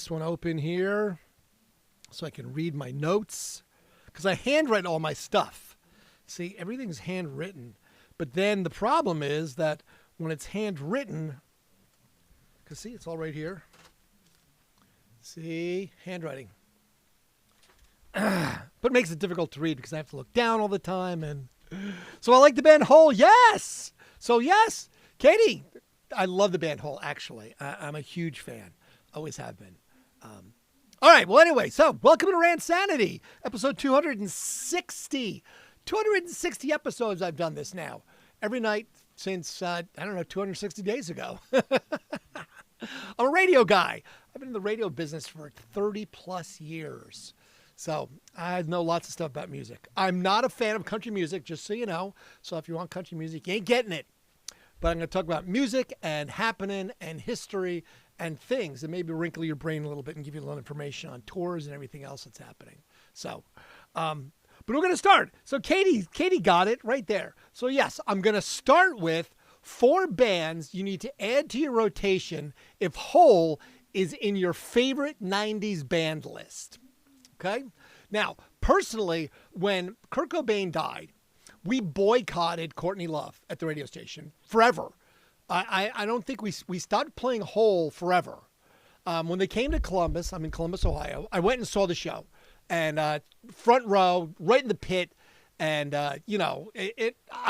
one open here so I can read my notes because I handwrite all my stuff. See, everything's handwritten. But then the problem is that when it's handwritten, because see, it's all right here. See, handwriting. But it makes it difficult to read because I have to look down all the time. And so I like the band Hole. Yes. So yes, Katie, I love the band Hole. Actually, I'm a huge fan. Always have been. All right. Well, anyway, so welcome to Randsanity, episode 260. 260 episodes I've done this now. Every night since, 260 days ago. I'm a radio guy. I've been in the radio business for 30 plus years. So I know lots of stuff about music. I'm not a fan of country music, just so you know. So if you want country music, you ain't getting it. But I'm going to talk about music and happening and history and things that maybe wrinkle your brain a little bit and give you a little information on tours and everything else that's happening. So, but we're going to start. So Katie got it right there. So yes, I'm going to start with 4 bands you need to add to your rotation if Hole is in your favorite 90s band list. Okay? Now, personally, when Kurt Cobain died, we boycotted Courtney Love at the radio station forever. I don't think we stopped playing Hole forever. When they came to Columbus, I'm in Columbus, Ohio, I went and saw the show. And front row, right in the pit. And, I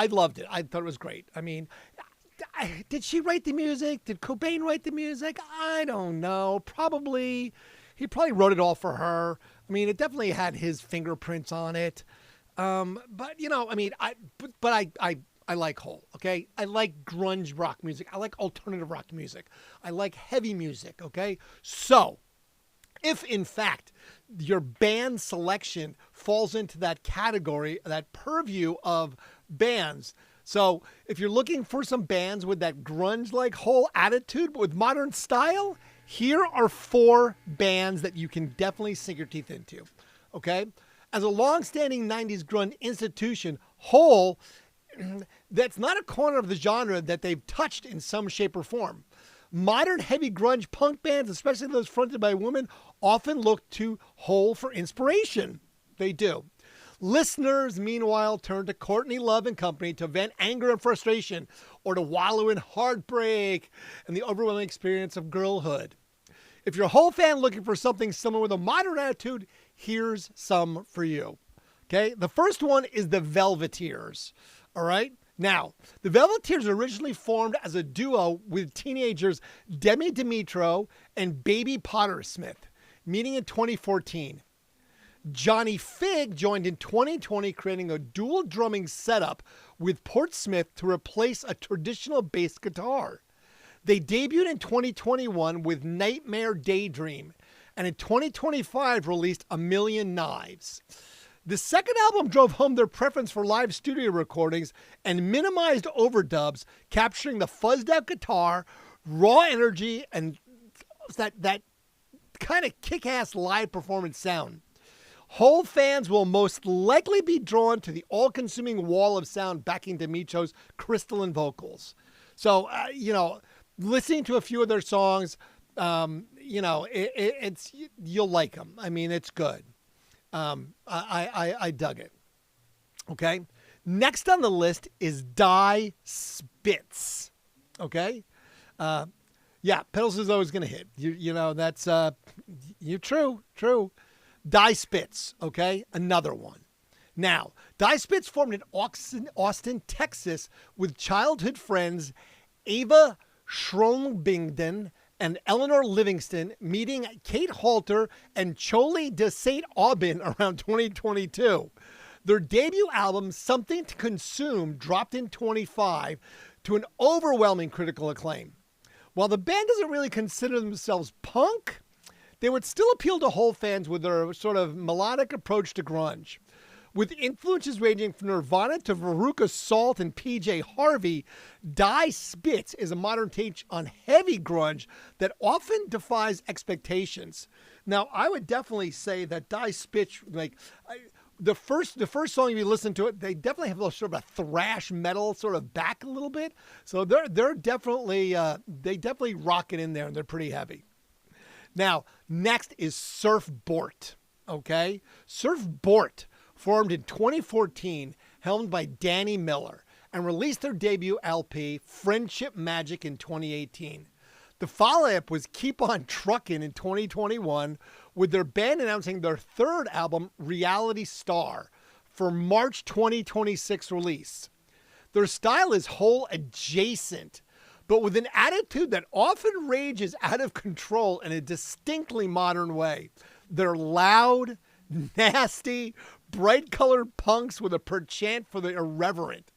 loved it. I thought it was great. I mean, did she write the music? Did Cobain write the music? I don't know. He probably wrote it all for her. I mean, it definitely had his fingerprints on it. But I like Hole, okay? I like grunge rock music. I like alternative rock music. I like heavy music, okay? So, if in fact your band selection falls into that category, that purview of bands, so if you're looking for some bands with that grunge-like Hole attitude, but with modern style, here are 4 bands that you can definitely sink your teeth into, okay? As a long-standing 90s grunge institution, Hole, that's not a corner of the genre that they've touched in some shape or form. Modern heavy grunge punk bands, especially those fronted by women, often look to Hole for inspiration. They do. Listeners, meanwhile, turn to Courtney Love and company to vent anger and frustration or to wallow in heartbreak and the overwhelming experience of girlhood. If you're a Hole fan looking for something similar with a modern attitude, here's some for you. Okay, the first one is the Velveteers. All right. Now, the Velveteers originally formed as a duo with teenagers Demi Dimitro and Baby Pottersmith, meeting in 2014. Johnny Fig joined in 2020, creating a dual drumming setup with Portsmith to replace a traditional bass guitar. They debuted in 2021 with Nightmare Daydream, and in 2025 released A Million Knives. The second album drove home their preference for live studio recordings and minimized overdubs, capturing the fuzzed out guitar, raw energy, and that kind of kick-ass live performance sound. Hole fans will most likely be drawn to the all-consuming wall of sound backing Dimitro's crystalline vocals. So, listening to a few of their songs, it's you'll like them. I mean, it's good. I dug it. Okay. Next on the list is Die Spitz. Okay. Pedals is always going to hit. That's, you're true. Die Spitz. Okay. Another one. Now, Die Spitz formed in Austin, Texas with childhood friends Ava Schrombingden and Eleanor Livingston, meeting Kate Halter and Choli de St. Aubin around 2022. Their debut album, Something to Consume, dropped in 25 to an overwhelming critical acclaim. While the band doesn't really consider themselves punk, they would still appeal to Hole fans with their sort of melodic approach to grunge. With influences ranging from Nirvana to Veruca Salt and PJ Harvey, Die Spitz is a modern take on heavy grunge that often defies expectations. Now, I would definitely say that Die Spitz, the first song, if you listen to it, they definitely have a sort of a thrash metal sort of back a little bit. So they're definitely they definitely rock it in there, and they're pretty heavy. Now, next is Surf Bort. Okay? Surf Bort formed in 2014, helmed by Danny Miller, and released their debut LP, Friendship Magic, in 2018. The follow-up was Keep On Truckin' in 2021, with their band announcing their third album, Reality Star, for March 2026 release. Their style is whole adjacent, but with an attitude that often rages out of control in a distinctly modern way. They're loud, nasty, bright-colored punks with a penchant for the irreverent.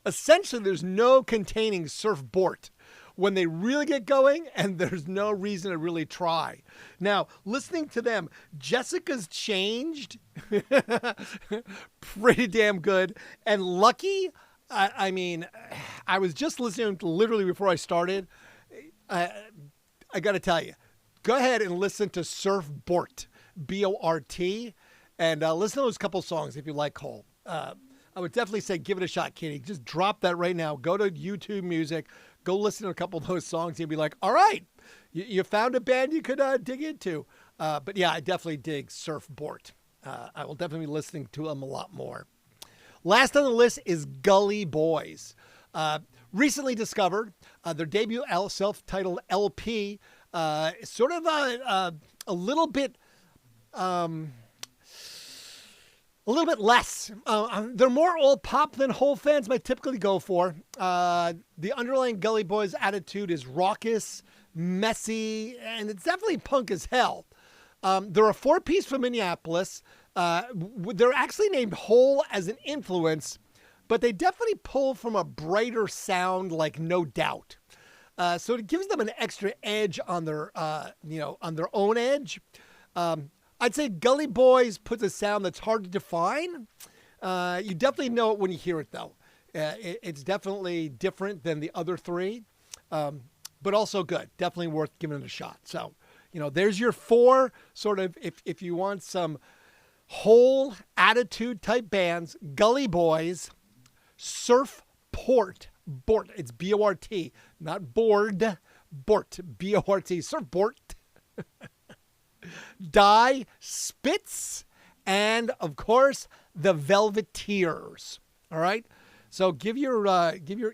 Essentially, there's no containing Surf Bort when they really get going, and there's no reason to really try. Now, listening to them, Jessica's Changed, pretty damn good. And Lucky, I mean, I was just listening to literally before I started. I got to tell you, go ahead and listen to Surf Bort, B-O-R-T, and listen to those couple songs if you like Cole. I would definitely say give it a shot, Kitty. Just drop that right now. Go to YouTube Music. Go listen to a couple of those songs. And you'll be like, all right, you found a band you could dig into. But yeah, I definitely dig Surf Bort. I will definitely be listening to them a lot more. Last on the list is Gully Boys. Recently discovered, their debut self-titled LP, sort of a little bit... a little bit less. They're more old pop than Hole fans might typically go for. The underlying Gully Boys attitude is raucous, messy, and it's definitely punk as hell. They're a four-piece from Minneapolis. They're actually named Hole as an influence, but they definitely pull from a brighter sound like No Doubt. So it gives them an extra edge on their, on their own edge. I'd say Gully Boys puts a sound that's hard to define. You definitely know it when you hear it, though. It's definitely different than the other three, but also good. Definitely worth giving it a shot. So, there's your four sort of, if you want some whole attitude type bands: Gully Boys, Surf Bort, it's B-O-R-T, not bored, Bort, B-O-R-T, Surf Bort. Die Spitz, and of course the Velveteers. All right, so give your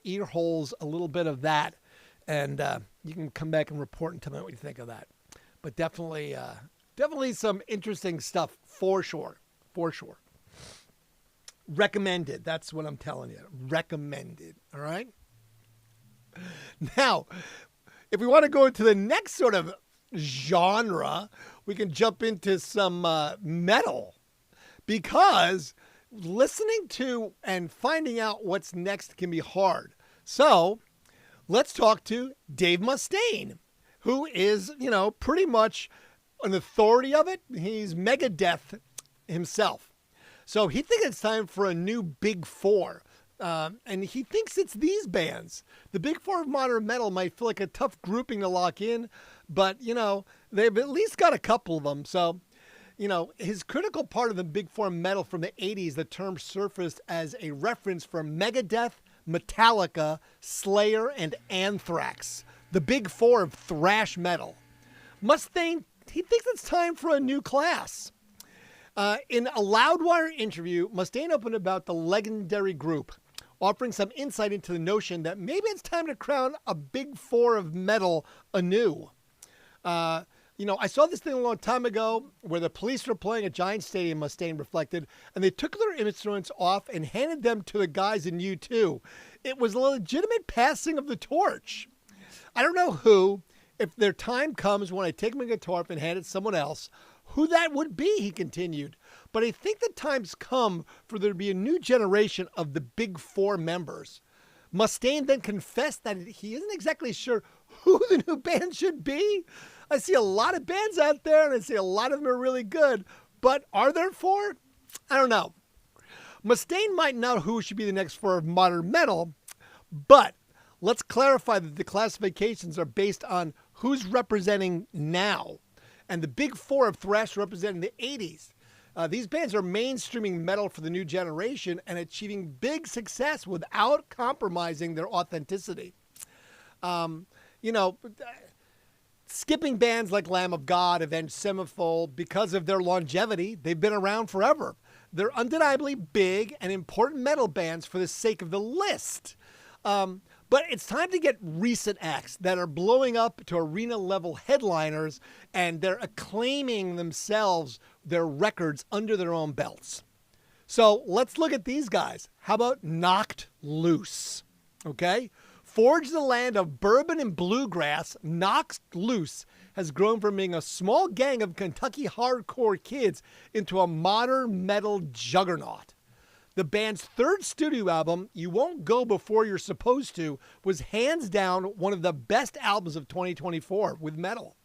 ear holes a little bit of that, and you can come back and report and tell me what you think of that. But definitely some interesting stuff for sure. Recommended. That's what I'm telling you. Recommended. All right. Now, if we want to go into the next sort of genre, we can jump into some metal, because listening to and finding out what's next can be hard. So let's talk to Dave Mustaine, who is, pretty much an authority of it. He's Megadeth himself. So he thinks it's time for a new Big Four. And he thinks it's these bands. The Big Four of modern metal might feel like a tough grouping to lock in, but, they've at least got a couple of them. So, his critical part of the Big Four metal from the 80s, the term surfaced as a reference for Megadeth, Metallica, Slayer, and Anthrax, the Big Four of thrash metal. Mustaine, he thinks it's time for a new class. In a Loudwire interview, Mustaine opened about the legendary group, offering some insight into the notion that maybe it's time to crown a Big Four of metal anew. I saw this thing a long time ago where the Police were playing at Giant Stadium, Mustaine reflected, and they took their instruments off and handed them to the guys in U2. It was a legitimate passing of the torch. I don't know who, if their time comes when I take my guitar off and hand it to someone else, who that would be, he continued. But I think the time's come for there to be a new generation of the Big Four members. Mustaine then confessed that he isn't exactly sure who the new band should be. I see a lot of bands out there, and I see a lot of them are really good. But are there four? I don't know. Mustaine might know who should be the next four of modern metal, but let's clarify that the classifications are based on who's representing now. And the Big Four of thrash representing the 80s. These bands are mainstreaming metal for the new generation and achieving big success without compromising their authenticity. skipping bands like Lamb of God, Avenged Sevenfold, because of their longevity, they've been around forever. They're undeniably big and important metal bands for the sake of the list. But it's time to get recent acts that are blowing up to arena-level headliners, and they're acclaiming themselves, their records under their own belts. So let's look at these guys. How about Knocked Loose? Okay? Forged in the land of bourbon and bluegrass, Knocked Loose has grown from being a small gang of Kentucky hardcore kids into a modern metal juggernaut. The band's third studio album, You Won't Go Before You're Supposed To, was hands down one of the best albums of 2024 with metal.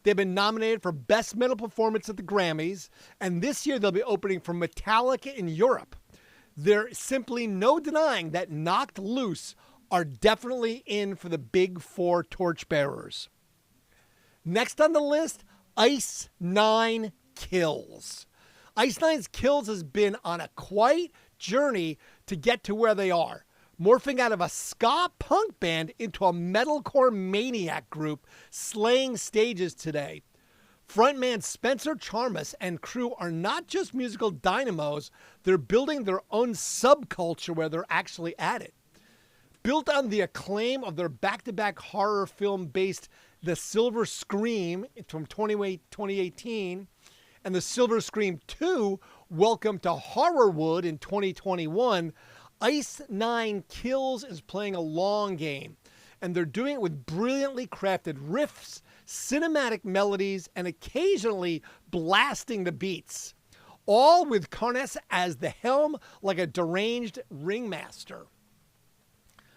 They've been nominated for Best Metal Performance at the Grammys, and this year they'll be opening for Metallica in Europe. There's simply no denying that Knocked Loose are definitely in for the big four torchbearers. Next on the list, Ice Nine Kills. Ice Nine's Kills has been on a quite journey to get to where they are, morphing out of a ska punk band into a metalcore maniac group slaying stages today. Frontman Spencer Charmas and crew are not just musical dynamos, they're building their own subculture where they're actually at it. Built on the acclaim of their back-to-back horror film based The Silver Scream from 2018 and The Silver Scream 2, Welcome to Horrorwood in 2021, Ice Nine Kills is playing a long game, and they're doing it with brilliantly crafted riffs, cinematic melodies, and occasionally blasting the beats, all with Carnes as the helm like a deranged ringmaster.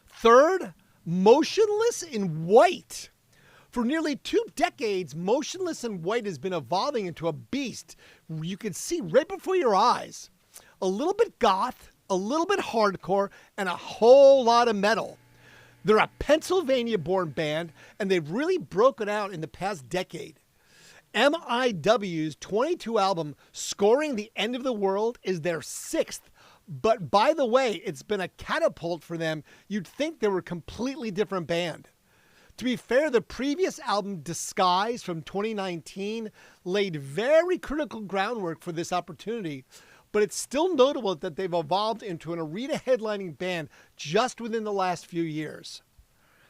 Third, Motionless in White. For nearly 2 decades, Motionless in White has been evolving into a beast you can see right before your eyes. A little bit goth, a little bit hardcore, and a whole lot of metal. They're a Pennsylvania-born band, and they've really broken out in the past decade. MIW's 22 album, Scoring the End of the World, is their 6th. But by the way, it's been a catapult for them. You'd think they were a completely different band. To be fair, the previous album, Disguise from 2019, laid very critical groundwork for this opportunity, but it's still notable that they've evolved into an arena headlining band just within the last few years.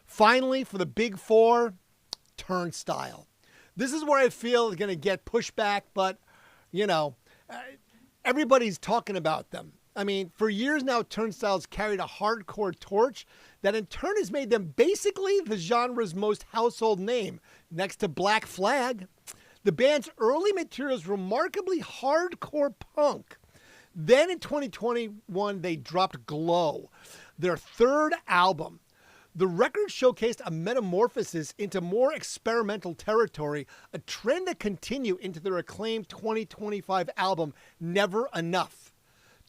Finally, for the big four, Turnstile. This is where I feel it's going to get pushback, but, everybody's talking about them. I mean, for years now, Turnstile's carried a hardcore torch that in turn has made them basically the genre's most household name, next to Black Flag. The band's early material is remarkably hardcore punk. Then in 2021, they dropped Glow, their third album. The record showcased a metamorphosis into more experimental territory, a trend that continued into their acclaimed 2025 album, Never Enough.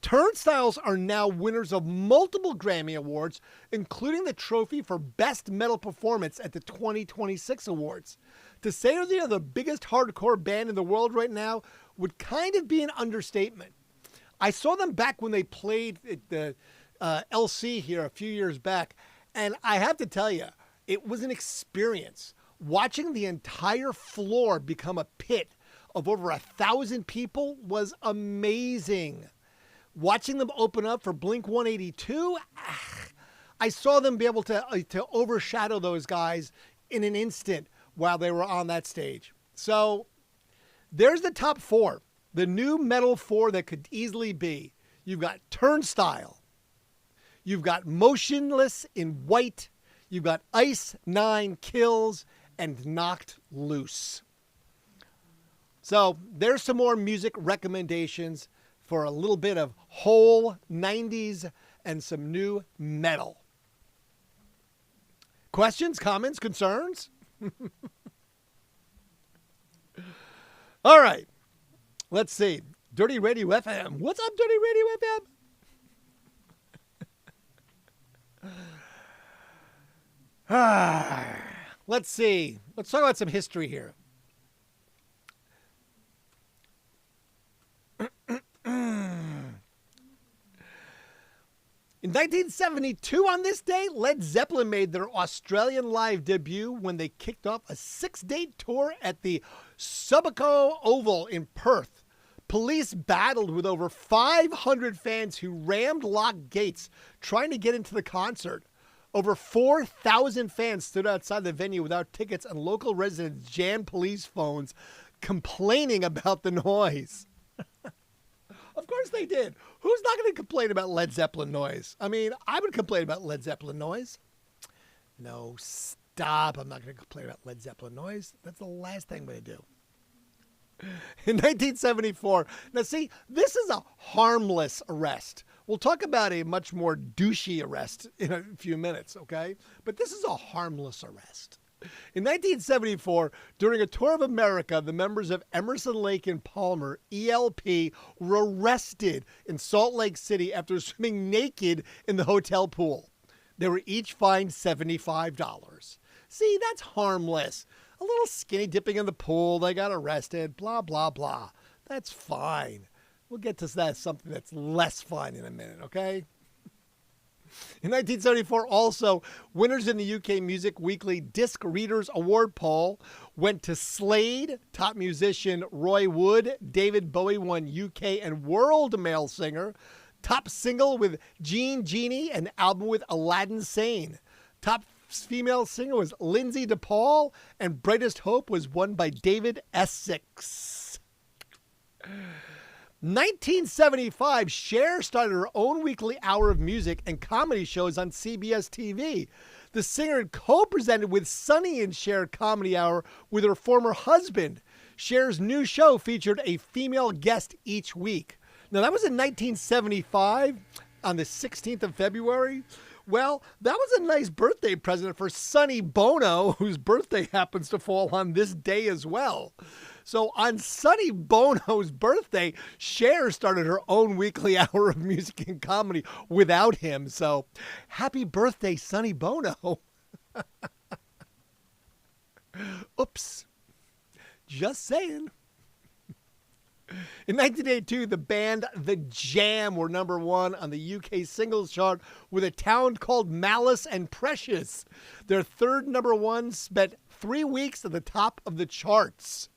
Turnstiles are now winners of multiple Grammy Awards, including the trophy for Best Metal Performance at the 2026 Awards. To say they are the biggest hardcore band in the world right now would kind of be an understatement. I saw them back when they played at the LC here a few years back, and I have to tell you, it was an experience. Watching the entire floor become a pit of over 1,000 people was amazing. Watching them open up for Blink-182, I saw them be able to overshadow those guys in an instant while they were on that stage. So there's the top 4, the new metal 4 that could easily be. You've got Turnstile, you've got Motionless in White, you've got Ice Nine Kills, and Knocked Loose. So there's some more music recommendations for a little bit of whole 90s and some new metal. Questions, comments, concerns? All right. Let's see. Dirty Radio FM. What's up, Dirty Radio FM? Let's see. Let's talk about some history here. In 1972, on this day, Led Zeppelin made their Australian live debut when they kicked off a 6-date tour at the Subico Oval in Perth. Police battled with over 500 fans who rammed locked gates trying to get into the concert. Over 4,000 fans stood outside the venue without tickets, and local residents jammed police phones complaining about the noise. Of course they did. Who's not going to complain about Led Zeppelin noise? I mean, I would complain about Led Zeppelin noise. No, stop. I'm not going to complain about Led Zeppelin noise. That's the last thing I'm going to do. In 1974, now see, this is a harmless arrest. We'll talk about a much more douchey arrest in a few minutes, okay? But this is a harmless arrest. In 1974, during a tour of America, the members of Emerson, Lake and Palmer, ELP, were arrested in Salt Lake City after swimming naked in the hotel pool. They were each fined $75. See, that's harmless. A little skinny dipping in the pool, they got arrested, blah, blah, blah. That's fine. We'll get to that, something that's less fine in a minute, okay? In 1974, also, winners in the UK Music Weekly Disc Readers Award poll went to Slade, top musician Roy Wood. David Bowie won UK and World Male Singer. Top single with Genie, an album with Aladdin Sane. Top female singer was Lindsay DePaul, and Brightest Hope was won by David Essex. 1975, Cher started her own weekly hour of music and comedy shows on CBS TV. The singer co-presented with Sonny and Cher Comedy Hour with her former husband. Cher's new show featured a female guest each week. Now, that was in 1975 on the 16th of February. Well, that was a nice birthday present for Sonny Bono, whose birthday happens to fall on this day as well. So on Sonny Bono's birthday, Cher started her own weekly hour of music and comedy without him. So happy birthday, Sonny Bono. Oops. Just saying. In 1982, the band The Jam were number one on the UK singles chart with a town called Malice and Precious. Their third number one spent 3 weeks at the top of the charts.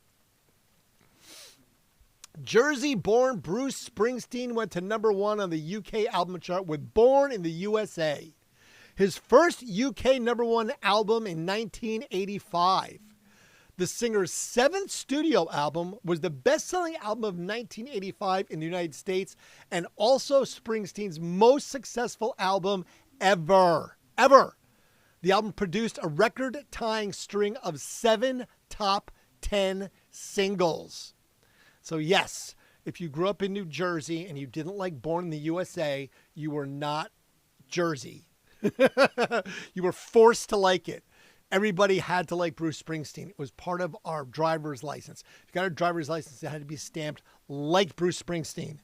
Jersey-born Bruce Springsteen went to number one on the UK album chart with Born in the USA. His first UK number one album in 1985. The singer's 7th studio album was the best-selling album of 1985 in the United States and also Springsteen's most successful album ever. The album produced a record-tying string of 7 top 10 singles. So yes, if you grew up in New Jersey and you didn't like Born in the USA, you were not Jersey. You were forced to like it. Everybody had to like Bruce Springsteen. It was part of our driver's license. If you got a driver's license, it had to be stamped like Bruce Springsteen.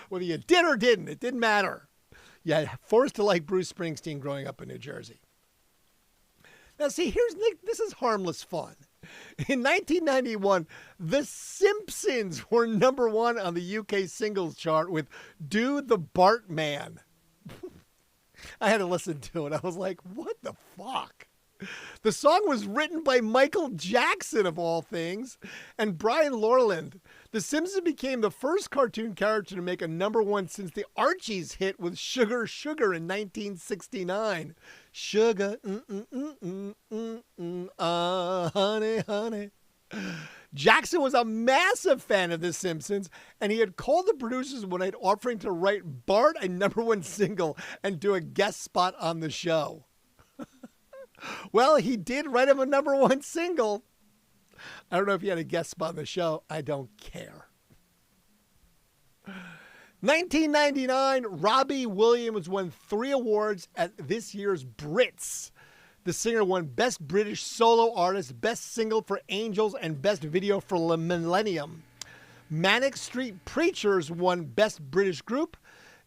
Whether you did or didn't, it didn't matter. You had forced to like Bruce Springsteen growing up in New Jersey. Now see, this is harmless fun. In 1991, The Simpsons were number one on the UK singles chart with Do the Bartman. I had to listen to it. I was like, what the fuck? The song was written by Michael Jackson, of all things, and Brian Lorland. The Simpsons became the first cartoon character to make a number one since the Archies hit with Sugar Sugar in 1969. Sugar, honey, honey. Jackson was a massive fan of The Simpsons, and he had called the producers one night offering to write Bart a number one single and do a guest spot on the show. Well, he did write him a number one single. I don't know if he had a guest spot on the show. I don't care. 1999, Robbie Williams won 3 awards at this year's Brits. The singer won Best British Solo Artist, Best Single for Angels, and Best Video for Millennium. Manic Street Preachers won Best British Group.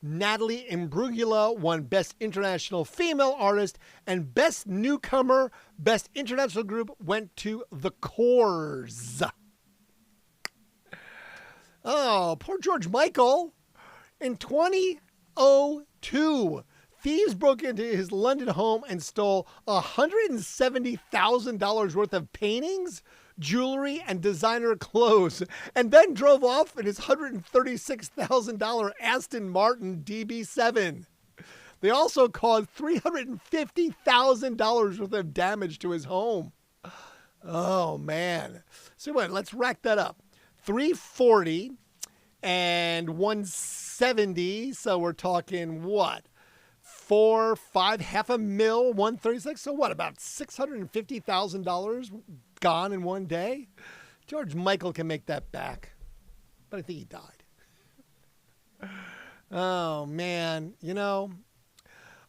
Natalie Imbruglia won Best International Female Artist, and Best Newcomer, Best International Group went to The Corrs. Oh, poor George Michael. In 2002, 2. Thieves broke into his London home and stole $170,000 worth of paintings, jewelry, and designer clothes, and then drove off in his $136,000 Aston Martin DB7. They also caused $350,000 worth of damage to his home. Oh, man. So wait, let's rack that up. 340 and 170. So we're talking what? 4, 5, $500,000, 136. So what? About $650,000 gone in one day. George Michael can make that back, but I think he died. Oh man, you know.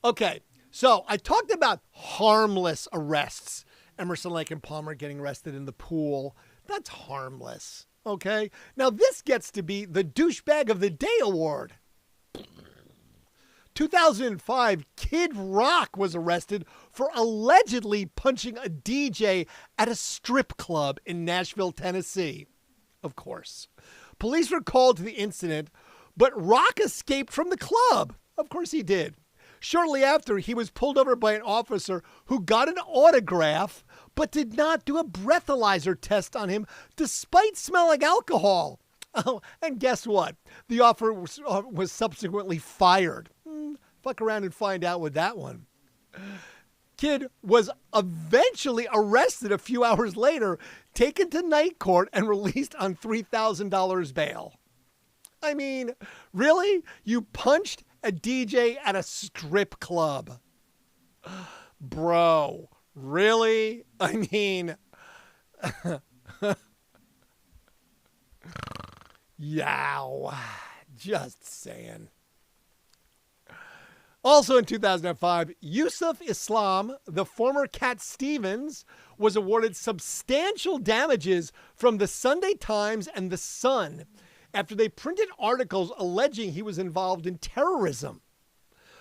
Okay, so I talked about harmless arrests. Emerson, Lake, and Palmer getting arrested in the pool. That's harmless. Okay, now this gets to be the douchebag of the day award. 2005, Kid Rock was arrested for allegedly punching a DJ at a strip club in Nashville, Tennessee. Of course. Police were called to the incident, but Rock escaped from the club. Of course he did. Shortly after, he was pulled over by an officer who got an autograph, but did not do a breathalyzer test on him despite smelling alcohol. Oh, and guess what? The officer was subsequently fired. Fuck around and find out with that one. Kid was eventually arrested a few hours later, taken to night court, and released on $3,000 bail. I mean, really? You punched a DJ at a strip club? Bro, really? I mean, yow. Just saying. Also in 2005, Yusuf Islam, the former Cat Stevens, was awarded substantial damages from the Sunday Times and the Sun after they printed articles alleging he was involved in terrorism.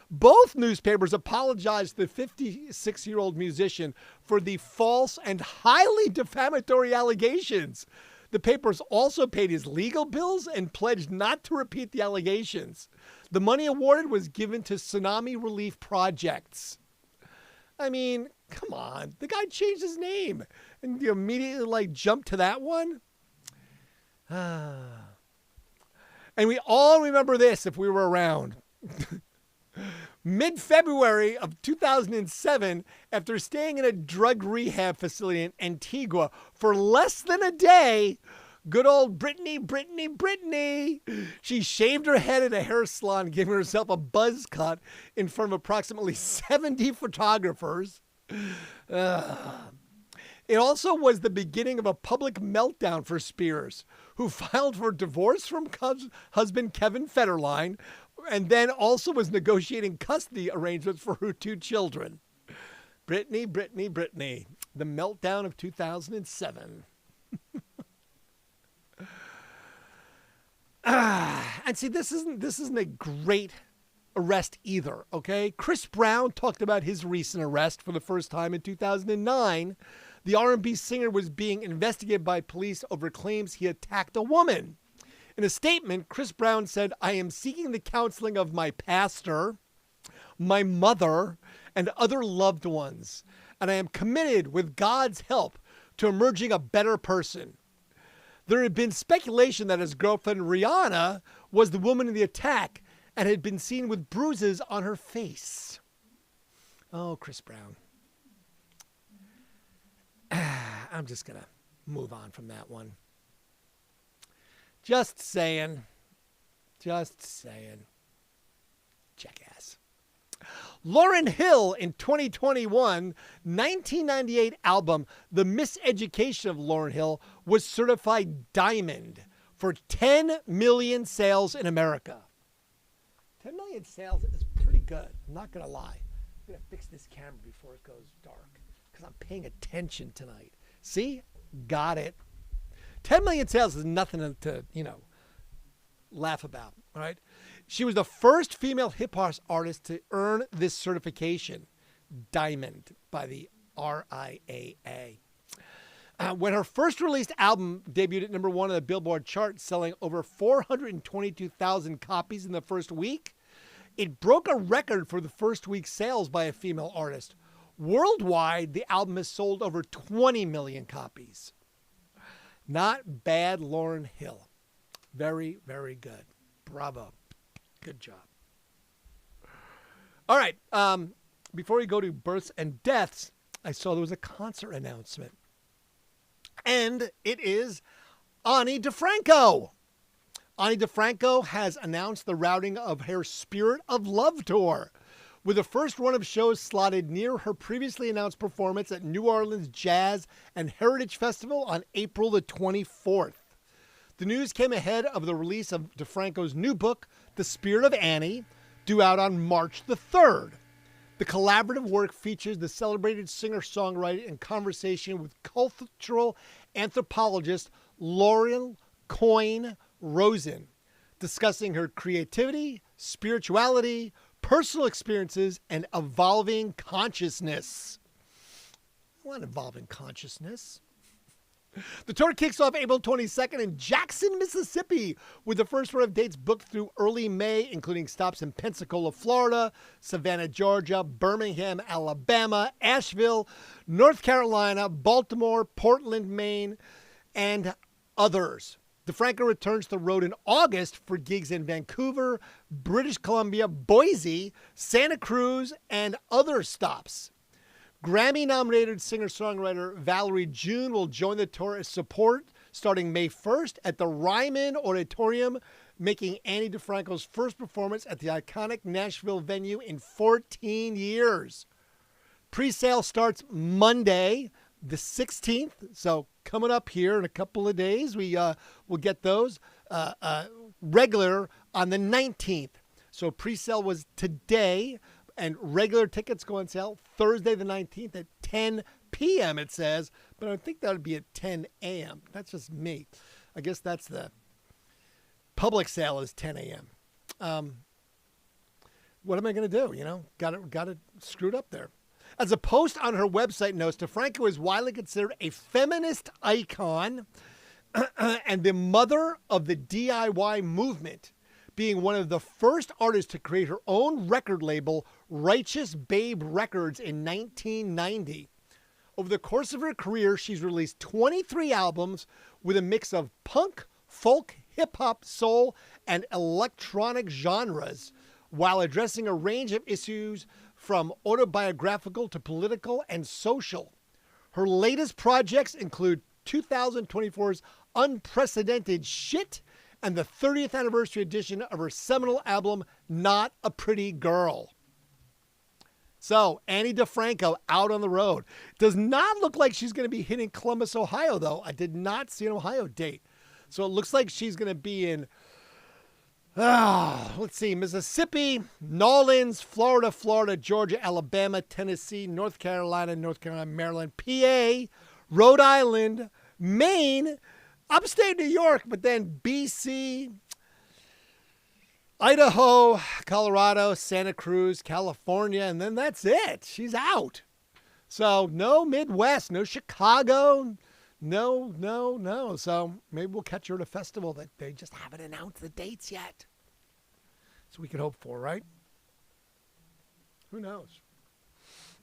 Both newspapers apologized to the 56-year-old musician for the false and highly defamatory allegations. The papers also paid his legal bills and pledged not to repeat the allegations. The money awarded was given to tsunami relief projects. I mean, come on. The guy changed his name and you immediately jumped to that one. And we all remember this if we were around. Mid-February of 2007, after staying in a drug rehab facility in Antigua for less than a day, good old Brittany, she shaved her head at a hair salon, giving herself a buzz cut in front of approximately 70 photographers. It also was the beginning of a public meltdown for Spears, who filed for divorce from husband Kevin Federline, and then also was negotiating custody arrangements for her 2 children. Brittany, the meltdown of 2007. And see, this isn't a great arrest either, okay? Chris Brown talked about his recent arrest for the first time in 2009. The R&B singer was being investigated by police over claims he attacked a woman. In a statement, Chris Brown said, "I am seeking the counseling of my pastor, my mother, and other loved ones, and I am committed, with God's help, to emerging a better person." There had been speculation that his girlfriend Rihanna was the woman in the attack and had been seen with bruises on her face. Oh, Chris Brown. I'm just going to move on from that one. Just saying. Jackass. Lauryn Hill in 2021, 1998 album, The Miseducation of Lauryn Hill, was certified diamond for 10 million sales in America. 10 million sales is pretty good. I'm not going to lie. I'm going to fix this camera before it goes dark because I'm paying attention tonight. See? Got it. 10 million sales is nothing to, laugh about, all right? She was the first female hip-hop artist to earn this certification, diamond, by the RIAA. When her first released album debuted at #1 on the Billboard chart, selling over 422,000 copies in the first week, It broke a record for the first week's sales by a female artist. Worldwide, the album has sold over 20 million copies. Not bad, Lauryn Hill. Very, very good. Bravo. Good job. All right. Before we go to births and deaths, I saw there was a concert announcement. And it is Ani DeFranco. Ani DeFranco has announced the routing of her Spirit of Love tour, with the first run of shows slotted near her previously announced performance at New Orleans Jazz and Heritage Festival on April the 24th. The news came ahead of the release of DeFranco's new book, The Spirit of Annie, due out on March the 3rd. The collaborative work features the celebrated singer-songwriter in conversation with cultural anthropologist Lauren Coyne Rosen, discussing her creativity, spirituality, personal experiences, and evolving consciousness. I want evolving consciousness. The tour kicks off April 22nd in Jackson, Mississippi, with the first run of dates booked through early May, including stops in Pensacola, Florida, Savannah, Georgia, Birmingham, Alabama, Asheville, North Carolina, Baltimore, Portland, Maine, and others. DeFranco returns to the road in August for gigs in Vancouver, British Columbia, Boise, Santa Cruz, and other stops. Grammy-nominated singer-songwriter Valerie June will join the tour as support starting May 1st at the Ryman Auditorium, making Ani DeFranco's first performance at the iconic Nashville venue in 14 years. Pre-sale starts Monday, the 16th, so coming up here in a couple of days, we'll get those regular on the 19th. So pre-sale was today, and regular tickets go on sale Thursday the 19th at 10 p.m. it says, but I think that would be at 10 a.m. That's just me. I guess that's the public sale is 10 a.m. What am I going to do? You know, got it screwed up there. As a post on her website notes, DeFranco is widely considered a feminist icon and the mother of the DIY movement, being one of the first artists to create her own record label, Righteous Babe Records, in 1990. Over the course of her career, she's released 23 albums with a mix of punk, folk, hip-hop, soul, and electronic genres, while addressing a range of issues from autobiographical to political and social. Her latest projects include 2024's Unprecedented Shit and the 30th anniversary edition of her seminal album, Not a Pretty Girl. So, Ani DeFranco out on the road. Does not look like she's going to be hitting Columbus, Ohio, though. I did not see an Ohio date. So it looks like she's going to be in, let's see, Mississippi, Nolens, Florida, Georgia, Alabama, Tennessee, North Carolina, Maryland, PA, Rhode Island, Maine, upstate New York, but then BC, Idaho, Colorado, Santa Cruz, California, and then that's it. She's out. So no Midwest, no Chicago, no. So maybe we'll catch her at a festival that they just haven't announced the dates yet. So we could hope for, right? Who knows?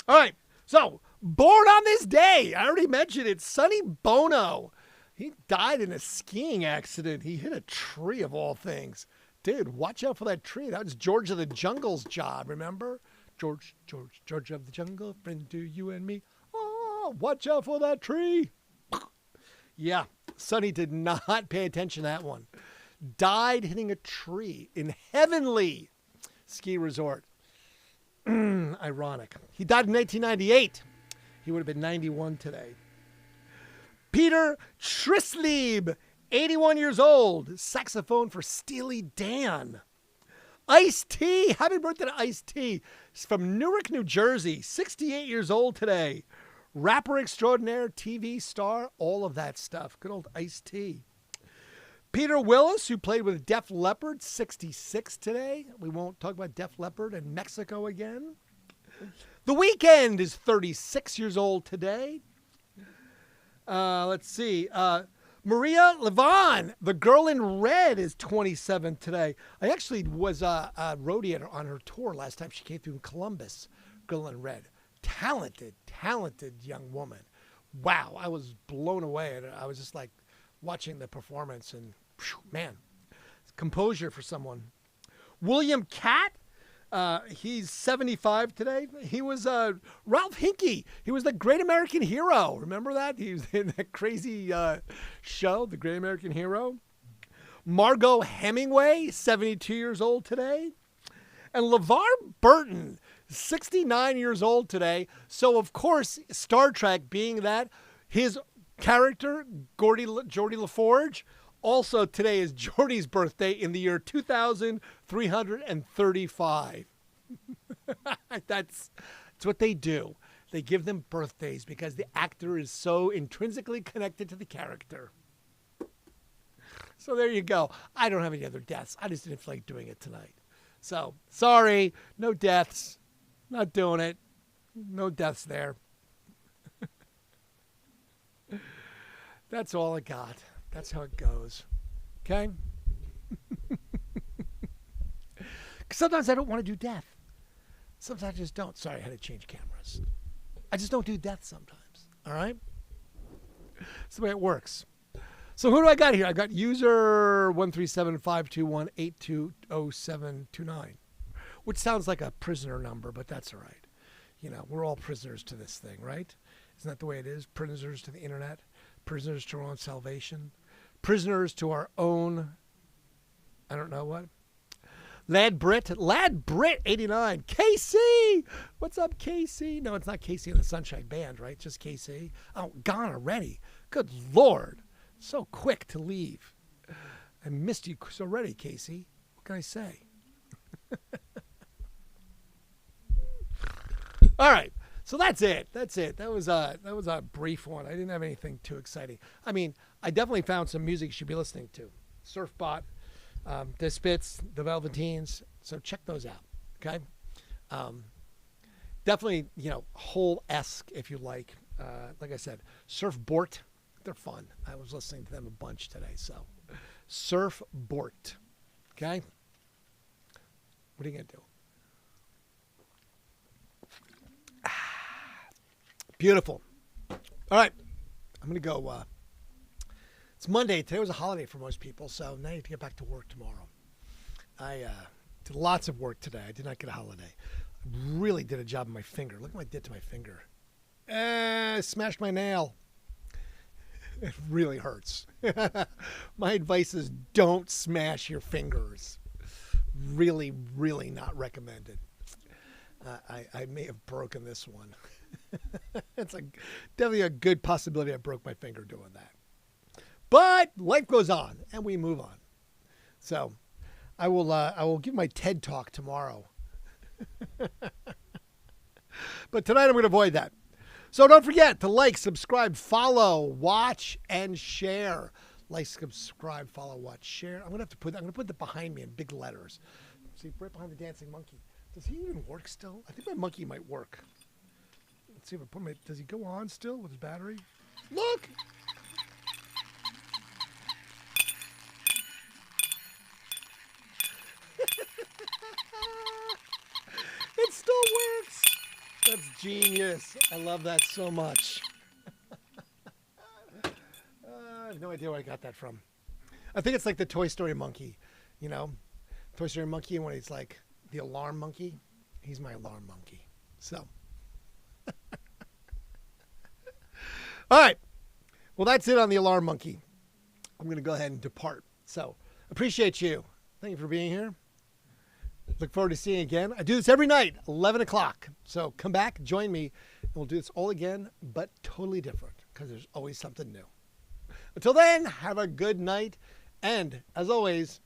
All right. So born on this day, I already mentioned it, Sonny Bono. He died in a skiing accident. He hit a tree of all things. Dude, watch out for that tree. That was George of the Jungle's job, remember? George of the Jungle, friend to you and me. Oh, watch out for that tree. Yeah, Sonny did not pay attention to that one. Died hitting a tree in Heavenly Ski Resort. Ironic. He died in 1998. He would have been 91 today. Peter Trislieb, 81 years old, saxophone for Steely Dan. Ice-T, happy birthday to Ice-T. He's from Newark, New Jersey, 68 years old today. Rapper extraordinaire, TV star, all of that stuff. Good old Ice-T. Peter Willis, who played with Def Leppard, 66 today. We won't talk about Def Leppard and Mexico again. The Weeknd is 36 years old today. Let's see. Maria Levon, the girl in red, is 27 today. I actually was a roadie on her tour last time she came through in Columbus. Girl in red. Talented young woman. Wow, I was blown away. I was just like watching the performance and, whew, man, composure for someone. William Catt, he's 75 today. He was Ralph Hinkey. He was the Great American Hero. Remember that? He was in that crazy show, The Great American Hero. Margot Hemingway, 72 years old today. And LeVar Burton, 69 years old today. So, of course, Star Trek being that, his character, Geordi LaForge, also today is Geordi's birthday in the year 2335. That's what they do. They give them birthdays because the actor is so intrinsically connected to the character. So there you go. I don't have any other deaths. I just didn't feel like doing it tonight. So, sorry, no deaths. Not doing it. No deaths there. That's all I got. That's how it goes. Okay? Sometimes I don't want to do death. Sometimes I just don't. Sorry, I had to change cameras. I just don't do death sometimes. All right? That's the way it works. So who do I got here? I got user 137-521-820729, which sounds like a prisoner number, but that's all right. You know, we're all prisoners to this thing, right? Isn't that the way it is? Prisoners to the internet, prisoners to our own salvation, prisoners to our own, I don't know what. Lad Britt 89. KC! What's up, KC? No, it's not KC and the Sunshine Band, right? Just KC. Oh, gone already. Good Lord. So quick to leave. I missed you already, Casey. What can I say? All right. So that's it. That was a brief one. I didn't have anything too exciting. I mean, I definitely found some music you should be listening to. Surfbot, The Spits, The Velveteens. So check those out. Okay. Definitely, whole-esque if you like. Like I said, Surfbort. They're fun. I was listening to them a bunch today. So, Surfbort. Okay? What are you going to do? Beautiful. All right. I'm going to go. It's Monday. Today was a holiday for most people, so now I need to get back to work tomorrow. I did lots of work today. I did not get a holiday. I really did a job on my finger. Look what I did to my finger. Smashed my nail. It really hurts. My advice is don't smash your fingers. Really, really not recommended. I may have broken this one. It's definitely a good possibility I broke my finger doing that. But life goes on, and we move on. So I will give my TED Talk tomorrow. But tonight I'm going to avoid that. So don't forget to like, subscribe, follow, watch, and share. Like, subscribe, follow, watch, share. I'm gonna put that behind me in big letters. See, right behind the dancing monkey. Does he even work still? I think my monkey might work. Let's see if I put my. Does he go on still with his battery? Look. It still works. That's genius. I love that so much. I have no idea where I got that from. I think it's like the Toy Story monkey, Toy Story monkey, and when he's like the alarm monkey, he's my alarm monkey. So. All right. Well, that's it on the alarm monkey. I'm going to go ahead and depart. So appreciate you. Thank you for being here. Look forward to seeing you again. I do this every night, 11 o'clock. So come back, join me, and we'll do this all again, but totally different because there's always something new. Until then, have a good night. And as always,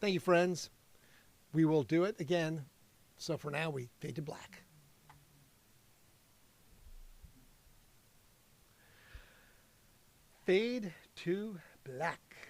thank you, friends. We will do it again. So for now, we fade to black. Fade to black.